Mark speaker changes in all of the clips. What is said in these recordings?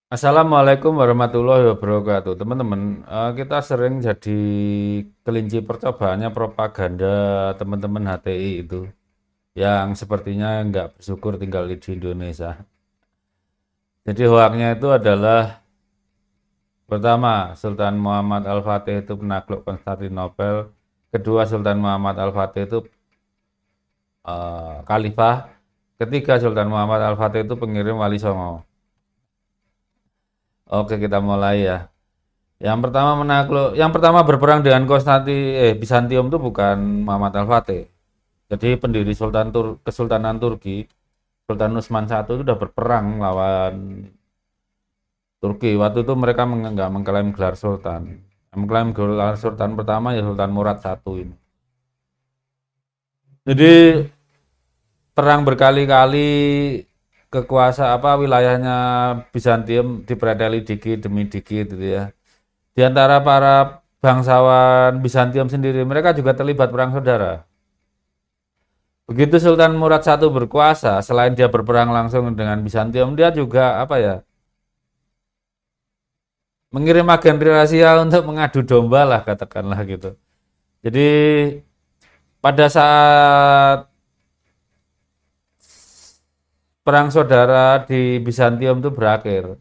Speaker 1: Assalamualaikum warahmatullahi wabarakatuh. Teman-teman, kita sering jadi kelinci percobaannya propaganda teman-teman HTI itu, yang sepertinya nggak bersyukur tinggal di Indonesia. Jadi hoaknya itu adalah pertama, Sultan Muhammad Al-Fatih itu penakluk Konstantinopel, kedua Sultan Muhammad Al-Fatih itu khalifah, ketiga Sultan Muhammad Al-Fatih itu pengirim Wali Songo. Oke, kita mulai ya. Yang pertama berperang dengan Bizantium itu bukan Muhammad Al-Fatih. Jadi pendiri Kesultanan Turki, Sultan Utsman I itu sudah berperang lawan Turki. Waktu itu mereka nggak mengklaim gelar sultan. Yang mengklaim gelar sultan pertama ya Sultan Murad I ini. Jadi perang berkali-kali wilayahnya Bizantium dipreteli dikit demi dikit gitu ya. Di antara para bangsawan Bizantium sendiri, mereka juga terlibat perang saudara. Begitu Sultan Murad I berkuasa, selain dia berperang langsung dengan Bizantium, dia juga mengirim agen rahasia untuk mengadu domba lah katakanlah gitu. Jadi pada saat perang saudara di Bizantium itu berakhir,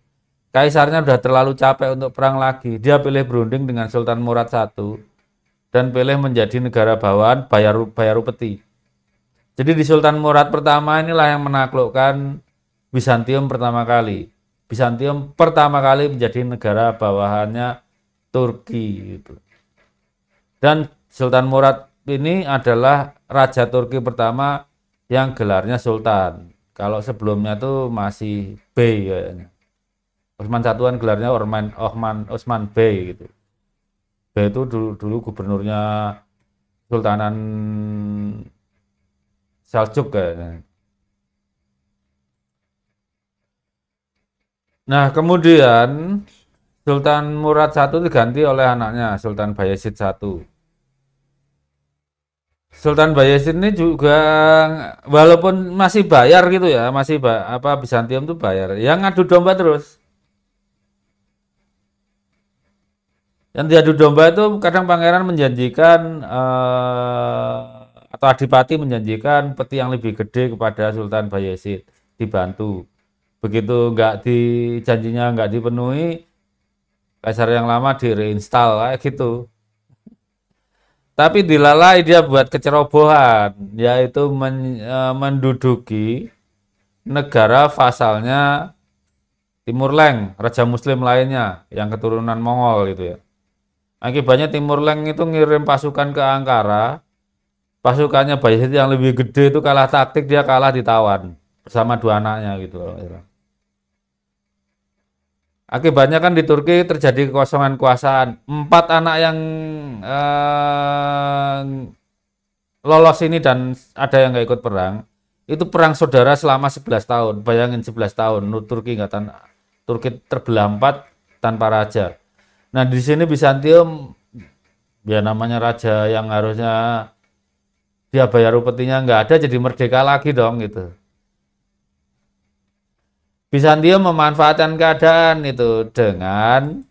Speaker 1: kaisarnya udah terlalu capek untuk perang lagi. Dia pilih berunding dengan Sultan Murad I dan pilih menjadi negara bawahan Bayarupeti. Jadi di Sultan Murad pertama inilah yang menaklukkan Bizantium pertama kali. Bizantium pertama kali menjadi negara bawahannya Turki gitu. Dan Sultan Murad ini adalah raja Turki pertama yang gelarnya Sultan. Kalau sebelumnya tuh masih Bey kayaknya. Utsman I kan gelarnya Osman Bey gitu. Bey itu dulu gubernurnya Sultanan Seljuk kayaknya. Nah, kemudian Sultan Murad I diganti oleh anaknya Sultan Bayezid I. Sultan Bayezid ini juga walaupun masih bayar gitu ya, Bizantium tuh bayar. Yang ngadu domba terus. Yang diadu domba itu kadang pangeran menjanjikan atau adipati menjanjikan peti yang lebih gede kepada Sultan Bayezid dibantu. Begitu janjinya nggak dipenuhi, kaisar yang lama direinstall kayak gitu. Tapi dilalai dia buat kecerobohan, yaitu menduduki negara vasalnya Timur Leng, raja muslim lainnya yang keturunan Mongol gitu ya. Akibatnya Timur Leng itu ngirim pasukan ke Ankara, pasukannya Bayezid yang lebih gede itu kalah taktik, dia kalah ditawan bersama dua anaknya gitu loh. Akibatnya kan di Turki terjadi kekosongan kekuasaan. Empat anak yang eh, lolos ini dan ada yang nggak ikut perang, itu perang saudara selama 11 tahun. Bayangin 11 tahun, Turki terbelah empat tanpa raja. Nah di sini Bizantium, ya namanya raja yang harusnya dia bayar upetinya nggak ada, jadi merdeka lagi dong gitu. Bizantium memanfaatkan keadaan itu dengan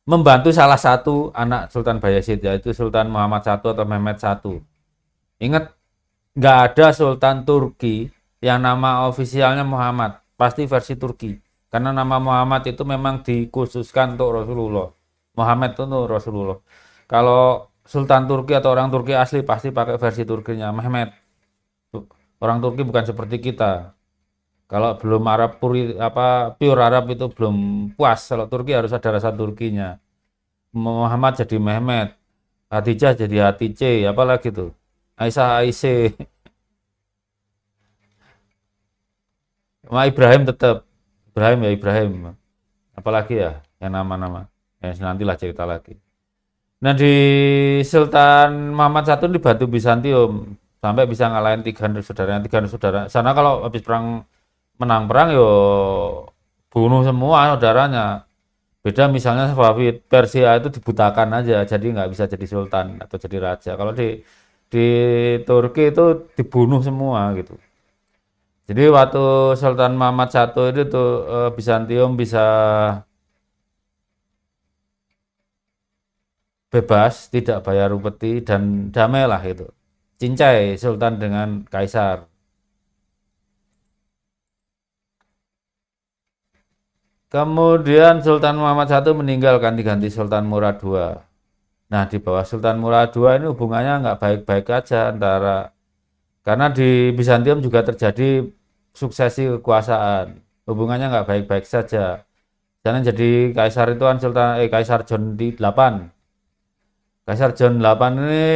Speaker 1: membantu salah satu anak Sultan Bayezid, yaitu Sultan Muhammad I atau Mehmet I. Ingat, nggak ada Sultan Turki yang nama ofisialnya Muhammad, pasti versi Turki. Karena nama Muhammad itu memang dikhususkan untuk Rasulullah. Muhammad itu untuk Rasulullah. Kalau Sultan Turki atau orang Turki asli pasti pakai versi Turkinya Mehmet. Orang Turki bukan seperti kita. Kalau belum pure Arab itu belum puas. Kalau Turki harus ada rasa Turkinya. Muhammad jadi Mehmet, Hadijah jadi Hatice, apalagi tuh. Aisyah Aisyah. Sama Ibrahim tetap Ibrahim ya Ibrahim. Apalagi ya yang nama-nama. Ya nantilah cerita lagi. Nah di Sultan Muhammad I dibantu Bizantium sampai bisa ngalahin tiga saudara. Sana kalau habis menang perang yo bunuh semua saudaranya. Beda misalnya Safawid, Persia itu dibutakan aja, jadi nggak bisa jadi sultan atau jadi raja. Kalau di Turki itu dibunuh semua gitu. Jadi waktu Sultan Muhammad I itu tuh Bizantium bisa bebas, tidak bayar upeti dan damailah itu. Cincai Sultan dengan Kaisar. Kemudian Sultan Muhammad I meninggal kan diganti Sultan Murad II. Nah di bawah Sultan Murad II ini hubungannya nggak baik-baik aja antara karena di Bizantium juga terjadi suksesi kekuasaan. Hubungannya nggak baik-baik saja. Karena jadi Kaisar itu kan Kaisar John VIII. Kaisar John VIII ini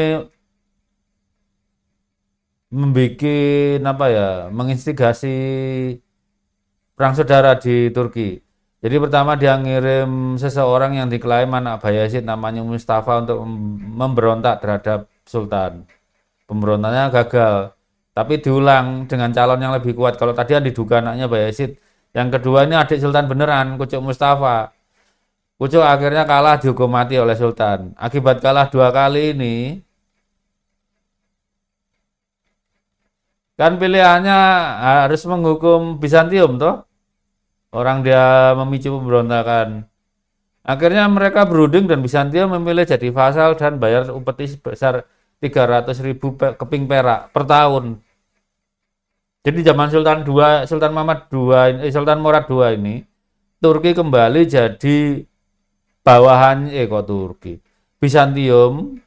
Speaker 1: membuat apa ya, menginstigasi perang saudara di Turki. Jadi pertama dia ngirim seseorang yang diklaim anak Bayezid namanya Mustafa untuk memberontak terhadap Sultan. Pemberontaknya gagal, tapi diulang dengan calon yang lebih kuat. Kalau tadi yang diduga anaknya Bayezid, yang kedua ini adik Sultan beneran, Kucuk Mustafa. Kucuk akhirnya kalah dihukum mati oleh Sultan. Akibat kalah dua kali ini, kan pilihannya harus menghukum Bizantium toh. Orang dia memicu pemberontakan. Akhirnya mereka berunding dan Bizantium memilih jadi vasal dan bayar upeti sebesar 300.000 keping perak per tahun. Jadi zaman Sultan Muhammad II, Sultan Murad II ini, Turki kembali jadi bawahan, Turki. Bizantium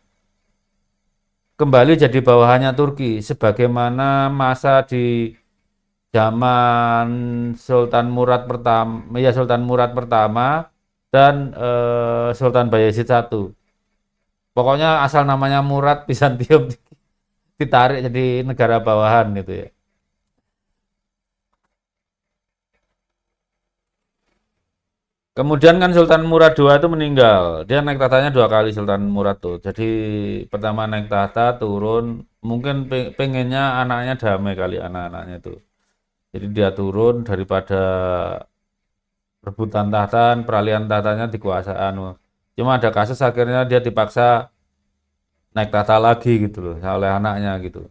Speaker 1: kembali jadi bawahannya Turki, sebagaimana masa di zaman Sultan Murad pertama dan Sultan Bayezid I. Pokoknya asal namanya Murad, Bizantium ditarik jadi negara bawahan gitu ya. Kemudian kan Sultan Murad II itu meninggal. Dia naik tahtanya dua kali Sultan Murad tuh. Jadi pertama naik tahta turun, mungkin pengennya anaknya damai kali anak-anaknya tuh. Jadi dia turun daripada rebutan tahta, peralihan tahtanya dikuasaan. Cuma ada kasus akhirnya dia dipaksa naik tahta lagi gitu loh oleh anaknya gitu.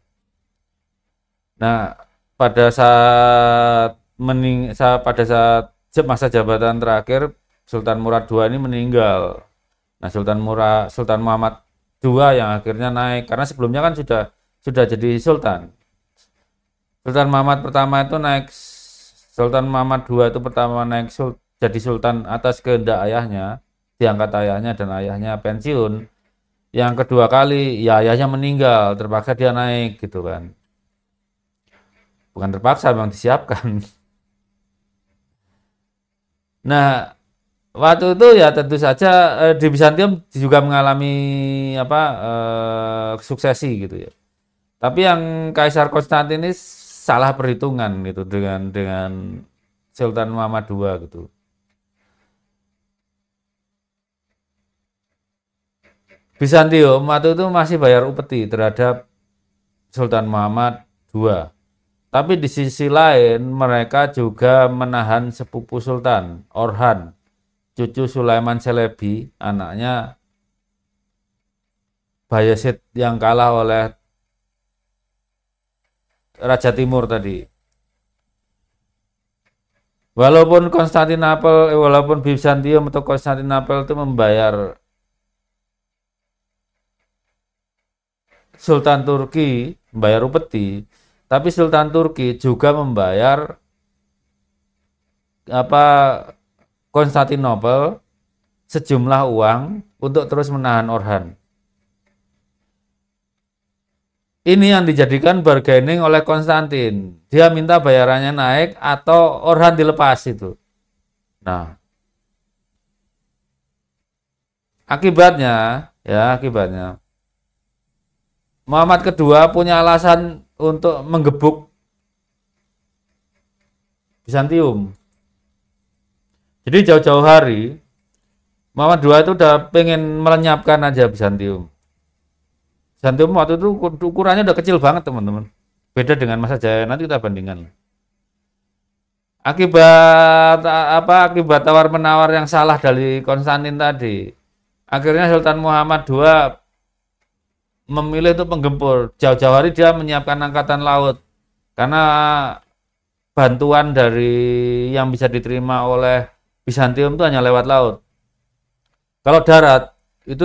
Speaker 1: Nah, pada saat masa jabatan terakhir Sultan Murad II ini meninggal. Nah, Sultan Muhammad II yang akhirnya naik karena sebelumnya kan sudah jadi sultan. Sultan Muhammad pertama itu naik Sultan Muhammad II itu pertama naik jadi sultan atas kehendak ayahnya, diangkat ayahnya dan ayahnya pensiun. Yang kedua kali ya ayahnya meninggal, terpaksa dia naik gitu kan. Bukan terpaksa, memang disiapkan. Nah, waktu itu ya tentu saja di Bizantium juga mengalami suksesi gitu ya. Tapi yang Kaisar Konstantius salah perhitungan gitu dengan Sultan Muhammad II gitu. Bizantium waktu itu masih bayar upeti terhadap Sultan Muhammad II. Tapi di sisi lain mereka juga menahan sepupu Sultan, Orhan, cucu Sulaiman Celebi, anaknya Bayezid yang kalah oleh Raja Timur tadi. Walaupun Bizantium atau Konstantinopel itu membayar Sultan Turki, membayar upeti, tapi Sultan Turki juga membayar Konstantinopel sejumlah uang untuk terus menahan Orhan. Ini yang dijadikan bargaining oleh Konstantin. Dia minta bayarannya naik atau Orhan dilepas itu. Nah, akibatnya Muhammad kedua punya alasan untuk menggebuk Bizantium. Jadi jauh-jauh hari Muhammad II itu udah pengen melenyapkan aja Bizantium. Bizantium waktu itu ukurannya udah kecil banget teman-teman. Beda dengan masa Jaya, nanti kita bandingkan. Akibat tawar menawar yang salah dari Konstantin tadi, akhirnya Sultan Muhammad II memilih untuk menggempur. Jauh-jauh hari dia menyiapkan angkatan laut karena bantuan dari yang bisa diterima oleh Bizantium itu hanya lewat laut. Kalau darat itu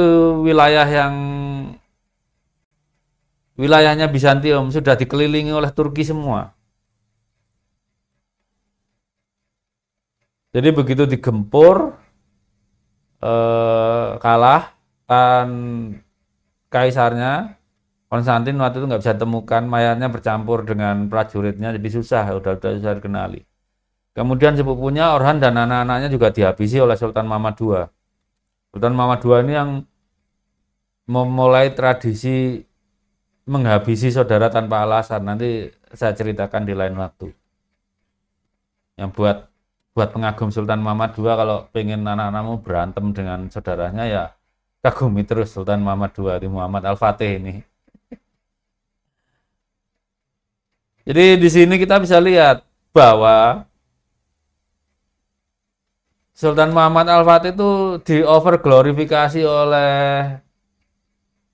Speaker 1: wilayahnya Bizantium sudah dikelilingi oleh Turki semua. Jadi begitu digempur, kalah kan kaisarnya, Konstantin waktu itu nggak bisa temukan, mayatnya bercampur dengan prajuritnya, jadi susah, udah susah dikenali. Kemudian sepupunya Orhan dan anak-anaknya juga dihabisi oleh Sultan Muhammad II. Sultan Muhammad II ini yang memulai tradisi menghabisi saudara tanpa alasan. Nanti saya ceritakan di lain waktu. Yang buat pengagum Sultan Muhammad II, kalau pengen anak-anakmu berantem dengan saudaranya, ya kagumi terus Sultan Muhammad II, di Muhammad Al-Fatih ini. Jadi di sini kita bisa lihat bahwa Sultan Muhammad Al-Fatih itu di overglorifikasi oleh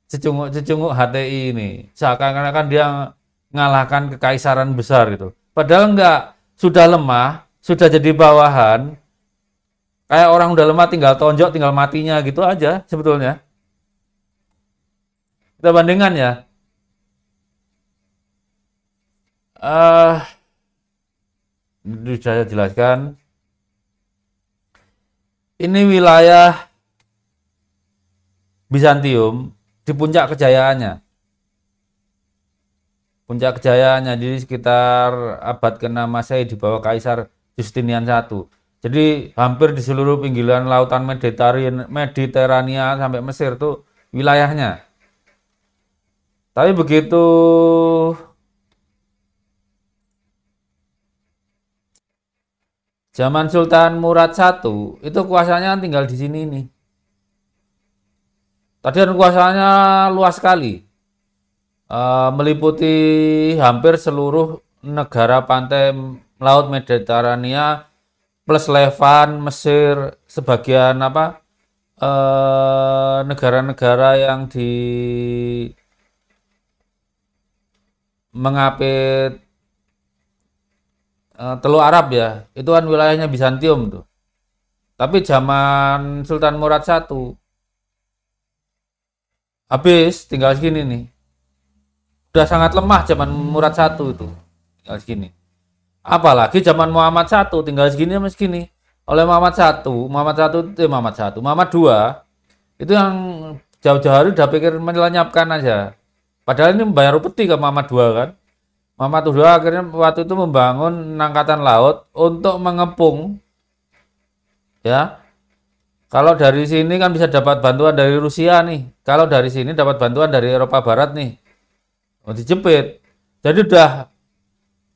Speaker 1: cecunguk HTI ini. Seakan-akan dia mengalahkan kekaisaran besar gitu. Padahal enggak, sudah lemah, sudah jadi bawahan. Kayak orang udah lemah tinggal tonjok, tinggal matinya gitu aja sebetulnya. Kita bandingkan ya. Ini saya jelaskan. Ini wilayah Bizantium di puncak kejayaannya. Puncak kejayaannya di sekitar abad ke-6 Masehi di bawah Kaisar Justinian I. Jadi hampir di seluruh pinggiran lautan Mediterania sampai Mesir itu wilayahnya. Tapi begitu zaman Sultan Murad I itu kuasanya tinggal di sini nih. Tadi kan kuasanya luas sekali, meliputi hampir seluruh negara pantai Laut Mediterania plus Levan, Mesir, sebagian negara-negara yang di mengapit Teluk Arab ya, itu kan wilayahnya Bizantium tuh. Tapi zaman Sultan Murad I habis tinggal segini nih. Udah sangat lemah zaman Murad I itu. Tinggal segini. Apalagi zaman Muhammad I tinggal segini sama segini. Oleh Muhammad II itu yang jauh-jauh hari udah pikir melenyapkan aja. Padahal ini membayar upeti ke Muhammad II kan. Muhammad II akhirnya waktu itu membangun angkatan laut untuk mengepung, ya. Kalau dari sini kan bisa dapat bantuan dari Rusia nih. Kalau dari sini dapat bantuan dari Eropa Barat nih. Oh, dijepit. Jadi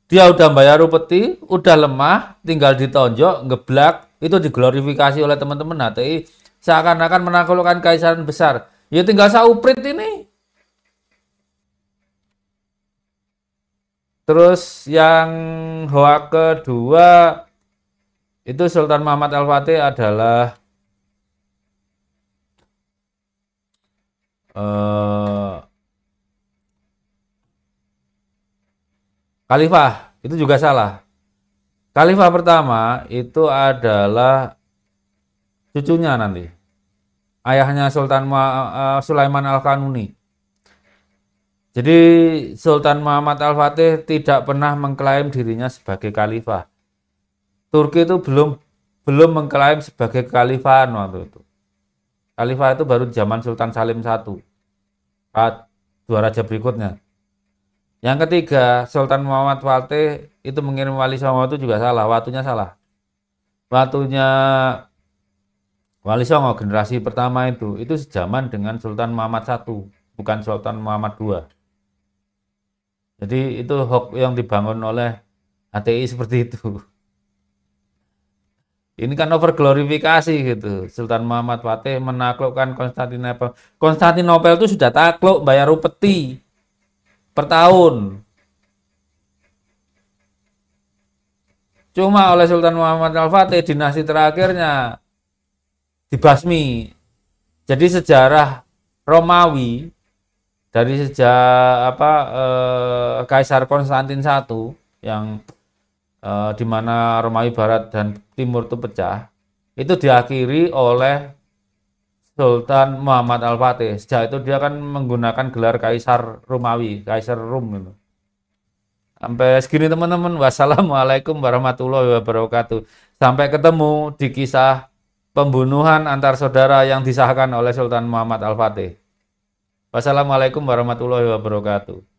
Speaker 1: dia udah bayar upeti, udah lemah, tinggal ditonjok, ngeblak, itu diglorifikasi oleh teman-teman HTI seakan-akan menaklukkan kaisaran besar. Ya tinggal sauprit ini. Terus yang hoak kedua itu Sultan Muhammad Al-Fatih adalah khalifah. Itu juga salah. Khalifah pertama itu adalah cucunya nanti, ayahnya Sultan Sulaiman Al-Kanuni. Jadi Sultan Muhammad Al-Fatih tidak pernah mengklaim dirinya sebagai khalifah. Turki itu belum mengklaim sebagai kekhalifahan waktu itu. Khalifah itu baru zaman Sultan Salim I, dua raja berikutnya. Yang ketiga, Sultan Muhammad Fatih itu mengirim Wali Songo, itu juga salah, waktunya salah. Waktunya Wali Songo generasi pertama itu sejaman dengan Sultan Muhammad I, bukan Sultan Muhammad II. Jadi itu hoax yang dibangun oleh HTI seperti itu. Ini kan overglorifikasi gitu. Sultan Muhammad Fatih menaklukkan Konstantinopel. Konstantinopel itu sudah takluk, bayar upeti per tahun. Cuma oleh Sultan Muhammad Al-Fatih dinasti terakhirnya dibasmi. Jadi sejarah Romawi dari sejak Kaisar Konstantin I yang di mana Romawi Barat dan Timur itu pecah, itu diakhiri oleh Sultan Muhammad Al-Fatih. Sejak itu dia kan menggunakan gelar Kaisar Romawi, Kaisar Rum gitu. Sampai segini teman-teman. Wassalamualaikum warahmatullahi wabarakatuh. Sampai ketemu di kisah pembunuhan antar saudara yang disahkan oleh Sultan Muhammad Al-Fatih. Wassalamualaikum warahmatullahi wabarakatuh.